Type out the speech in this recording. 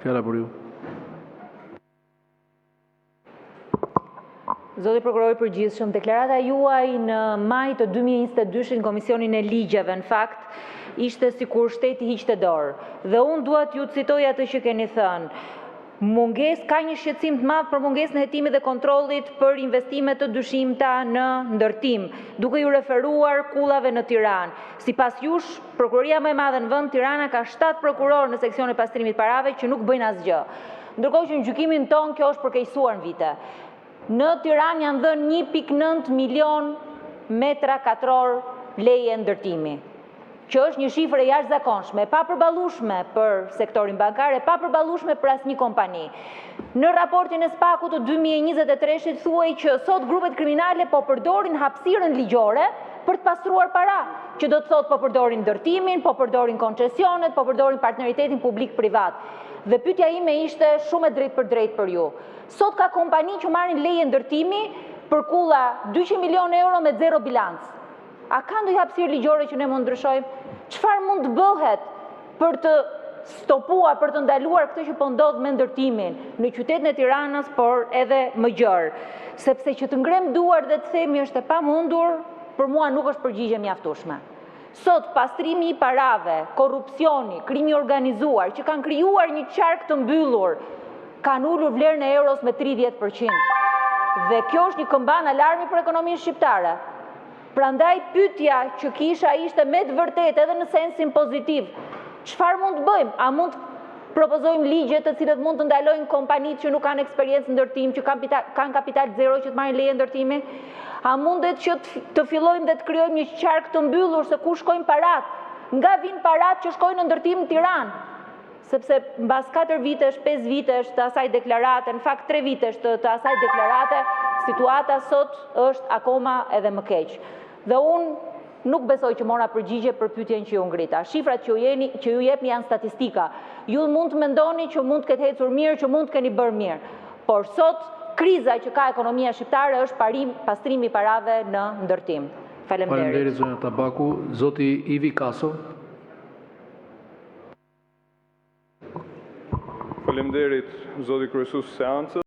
Fjala për ju. Zoti prokuror i përgjithshëm, deklarata juaj në maj të 2022 në Komisionin e Ligjeve, në fakt, ishte sikur shteti hiqte dorë. Dhe unë dua t'ju citoj atë që keni thënë. Ka një shqetësim të madh për mungesën e hetimit dhe kontrollit për investime të dyshimta në ndërtim, duke ju referuar kullave në Tiranë. Sipas jush, prokuroria më e madhe në vend, Tirana, ka 7 prokurorë në seksion e pastrimit parave që nuk bëjnë asgjë. Ndërkohë që në gjykimin ton kjo është përkeqësuar në vite. Në Tiranë janë dhënë 1.9 milion metra katror leje ndërtimi, që është një shifër e jashtëzakonshme, e papërballueshme për sektorin bankar, e papërballueshme për asnjë kompani. Në raportin e SPAK-ut të 2023-shit thuaj që sot grupet kriminale po përdorin hapësirën ligjore për të pastruar para, që do të thotë po përdorin ndërtimin, po përdorin koncesionet, po përdorin partneritetin publik-privat. Dhe pyetja ime ishte shumë e drejtë për drejtë për ju. Sot ka kompani që marrin leje ndërtimi për kulla 200 milion euro me zero bilanc. A ka ndonjë hapësirë ligjore që ne mund ndryshojmë? Çfarë mund të bëhet për të stopuar, për të ndaluar këtë që po ndodh me ndërtimin në qytetin e Tiranës, por edhe më gjerë? Sepse që të ngrem duar dhe të themi është e pamundur, për mua nuk është përgjigje mjaftueshme. Sot pastrimi i parave, korrupsioni, krimi organizuar, që kanë krijuar një qark të mbyllur, kanë ulur vlerën e euros me 30%. Dhe kjo është një këmban alarmi për ekonominë shqiptare. Prandaj pyetja që kisha ishte me të vërtetë edhe në sensin pozitiv. Çfarë mund të bëjmë? A mund të propozojmë ligje të cilët mund të ndalojnë kompanitë që nuk kanë eksperiencë ndërtim, që kanë kapital zero që të marrin leje ndërtimi? A mundet që të fillojmë dhe të krijojmë një qark të mbyllur se ku shkojnë parat? Nga vinë parat që shkojnë në ndërtim në Tiranë? Sepse mbas 4 vitesh, 5 vitesh të asaj deklarate, në fakt 3 vitesh të asaj deklarate, situata sot është akoma edhe më keq. Dhe unë nuk besoj që mora përgjigje për pyetjen që ju ngrita. Shifrat që ju jepni janë statistika. Ju mund të mendoni që mund të ketë ecur mirë, që mund të keni bërë mirë. Por sot kriza që ka ekonomia shqiptare është pastrimi i parave në ndërtim. Faleminderit. Faleminderit zonja Tabaku. Zoti Ivi Kaso. Faleminderit zoti kryesues së seancës.